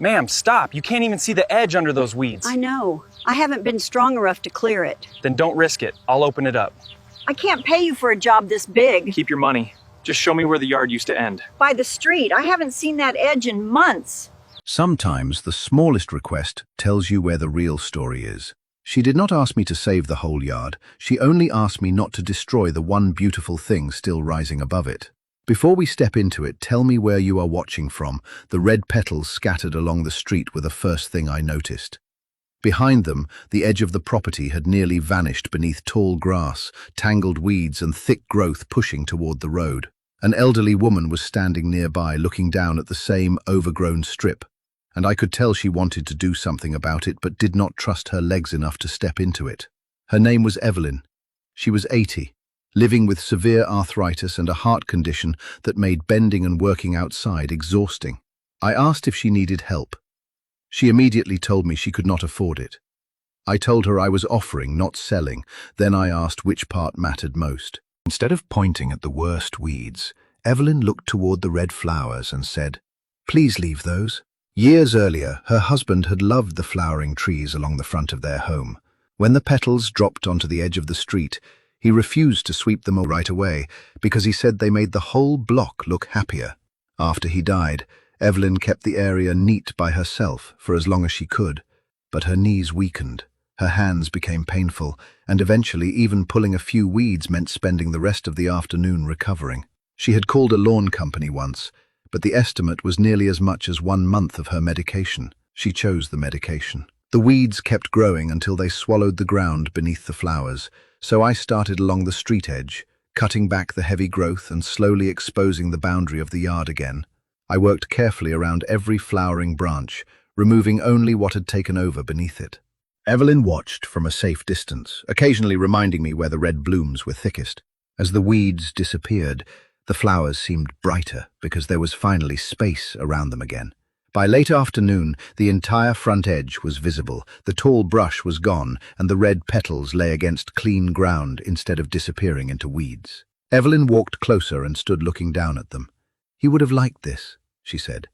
Ma'am, stop. You can't even see the edge under those weeds. I know. I haven't been strong enough to clear it. Then don't risk it. I'll open it up. I can't pay you for a job this big. Keep your money. Just show me where the yard used to end. By the street. I haven't seen that edge in months. Sometimes the smallest request tells you where the real story is. She did not ask me to save the whole yard. She only asked me not to destroy the one beautiful thing still rising above it. Before we step into it, tell me where you are watching from. The red petals scattered along the street were the first thing I noticed. Behind them, the edge of the property had nearly vanished beneath tall grass, tangled weeds and thick growth pushing toward the road. An elderly woman was standing nearby, looking down at the same overgrown strip, and I could tell she wanted to do something about it but did not trust her legs enough to step into it. Her name was Evelyn. She was 80, living with severe arthritis and a heart condition that made bending and working outside exhausting. I asked if she needed help. She immediately told me she could not afford it. I told her I was offering, not selling. Then I asked which part mattered most. Instead of pointing at the worst weeds, Evelyn looked toward the red flowers and said, "Please leave those." Years earlier, her husband had loved the flowering trees along the front of their home. When the petals dropped onto the edge of the street, he refused to sweep them right away because he said they made the whole block look happier. After he died, Evelyn kept the area neat by herself for as long as she could, but her knees weakened, her hands became painful, and eventually even pulling a few weeds meant spending the rest of the afternoon recovering. She had called a lawn company once, but the estimate was nearly as much as 1 month of her medication. She chose the medication. The weeds kept growing until they swallowed the ground beneath the flowers, so I started along the street edge, cutting back the heavy growth and slowly exposing the boundary of the yard again. I worked carefully around every flowering branch, removing only what had taken over beneath it. Evelyn watched from a safe distance, occasionally reminding me where the red blooms were thickest. As the weeds disappeared, the flowers seemed brighter because there was finally space around them again. By late afternoon, the entire front edge was visible, the tall brush was gone, and the red petals lay against clean ground instead of disappearing into weeds. Evelyn walked closer and stood looking down at them. "He would have liked this," she said.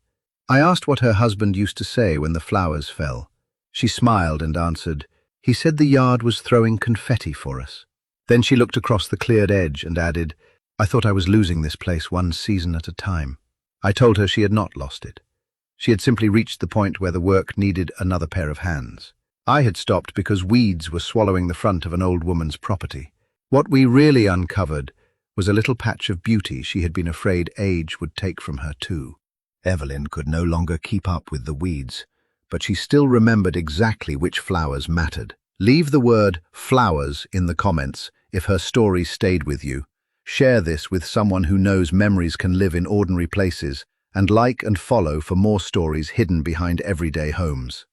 I asked what her husband used to say when the flowers fell. She smiled and answered, "He said the yard was throwing confetti for us." Then she looked across the cleared edge and added, "I thought I was losing this place one season at a time." I told her she had not lost it. She had simply reached the point where the work needed another pair of hands. I had stopped because weeds were swallowing the front of an old woman's property. What we really uncovered was a little patch of beauty she had been afraid age would take from her too. Evelyn could no longer keep up with the weeds, but she still remembered exactly which flowers mattered. Leave the word flowers in the comments if her story stayed with you. Share this with someone who knows memories can live in ordinary places, and like and follow for more stories hidden behind everyday homes.